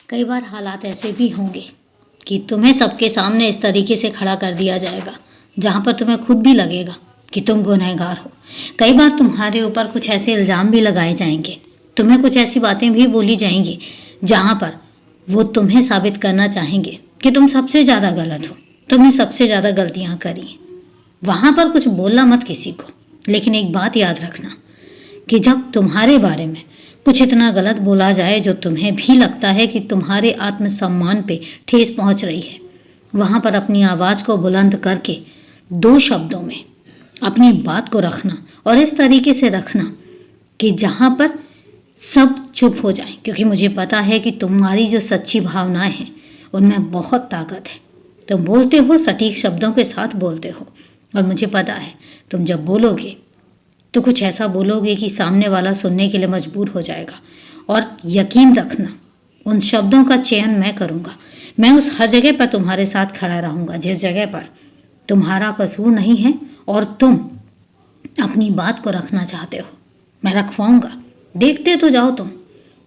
कई बार हालात ऐसे भी होंगे कि तुम्हें सबके सामने इस तरीके से खड़ा कर दिया जाएगा जहाँ पर तुम्हें खुद भी लगेगा कि तुम गुनहगार हो। कई बार तुम्हारे ऊपर कुछ ऐसे इल्ज़ाम भी लगाए जाएंगे, तुम्हें कुछ ऐसी बातें भी बोली जाएंगी जहाँ पर वो तुम्हें साबित करना चाहेंगे कि तुम सबसे ज़्यादा गलत हो, तुमने सबसे ज़्यादा गलतियाँ करी। वहाँ पर कुछ बोलना मत किसी को, लेकिन एक बात याद रखना कि जब तुम्हारे बारे में कुछ इतना गलत बोला जाए जो तुम्हें भी लगता है कि तुम्हारे आत्मसम्मान पे ठेस पहुंच रही है, वहाँ पर अपनी आवाज़ को बुलंद करके 2 शब्दों में अपनी बात को रखना और इस तरीके से रखना कि जहाँ पर सब चुप हो जाएं, क्योंकि मुझे पता है कि तुम्हारी जो सच्ची भावनाएं हैं उनमें बहुत ताकत है। तुम बोलते हो, सटीक शब्दों के साथ बोलते हो, और मुझे पता है तुम जब बोलोगे तो कुछ ऐसा बोलोगे कि सामने वाला सुनने के लिए मजबूर हो जाएगा। और यकीन रखना, उन शब्दों का चयन मैं करूँगा। मैं उस हर जगह पर तुम्हारे साथ खड़ा रहूँगा जिस जगह पर तुम्हारा कसूर नहीं है और तुम अपनी बात को रखना चाहते हो। मैं रखवाऊँगा। देखते तो जाओ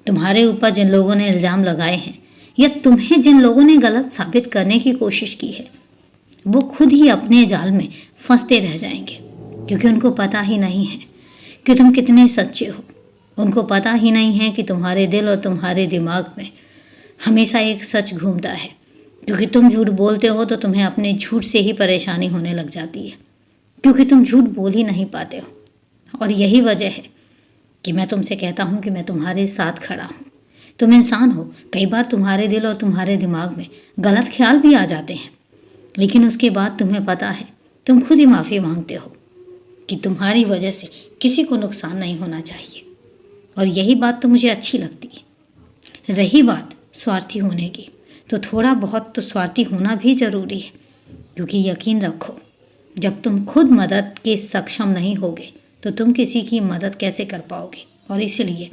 तुम्हारे ऊपर जिन लोगों ने इल्ज़ाम लगाए हैं या तुम्हें जिन लोगों ने गलत साबित करने की कोशिश की है, वो खुद ही अपने जाल में फंसते रह जाएंगे, क्योंकि उनको पता ही नहीं है कि तुम कितने सच्चे हो। उनको पता ही नहीं है कि तुम्हारे दिल और तुम्हारे दिमाग में हमेशा एक सच घूमता है, क्योंकि तुम झूठ बोलते हो तो तुम्हें अपने झूठ से ही परेशानी होने लग जाती है, क्योंकि तुम झूठ बोल ही नहीं पाते हो। और यही वजह है कि मैं तुमसे कहता हूँ कि मैं तुम्हारे साथ खड़ा हूँ। तुम इंसान हो, कई बार तुम्हारे दिल और तुम्हारे दिमाग में गलत ख्याल भी आ जाते हैं, लेकिन उसके बाद तुम्हें पता है, तुम खुद ही माफ़ी मांगते हो कि तुम्हारी वजह से किसी को नुकसान नहीं होना चाहिए। और यही बात तो मुझे अच्छी लगती है। रही बात स्वार्थी होने की, तो थोड़ा बहुत तो स्वार्थी होना भी ज़रूरी है, क्योंकि यकीन रखो, जब तुम खुद मदद के सक्षम नहीं होगे तो तुम किसी की मदद कैसे कर पाओगे। और इसलिए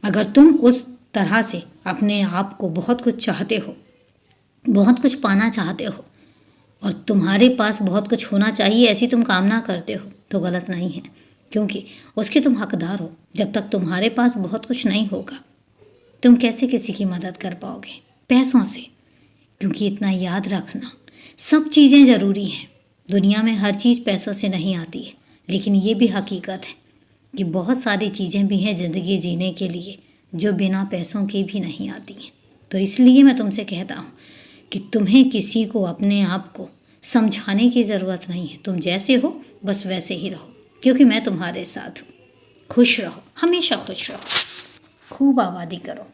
अगर तुम उस तरह से अपने आप को बहुत कुछ चाहते हो, बहुत कुछ पाना चाहते हो और तुम्हारे पास बहुत कुछ होना चाहिए, ऐसी तुम कामना करते हो, तो गलत नहीं है, क्योंकि उसके तुम हकदार हो। जब तक तुम्हारे पास बहुत कुछ नहीं होगा, तुम कैसे किसी की मदद कर पाओगे? पैसों से। क्योंकि इतना याद रखना, सब चीज़ें ज़रूरी हैं। दुनिया में हर चीज़ पैसों से नहीं आती है, लेकिन ये भी हकीकत है कि बहुत सारी चीज़ें भी हैं ज़िंदगी जीने के लिए जो बिना पैसों के भी नहीं आती हैं। तो इसलिए मैं तुमसे कहता हूँ कि तुम्हें किसी को अपने आप को समझाने की ज़रूरत नहीं है। तुम जैसे हो बस वैसे ही रहो, क्योंकि मैं तुम्हारे साथ हूँ। खुश रहो, हमेशा खुश रहो, खूब आबादी करो।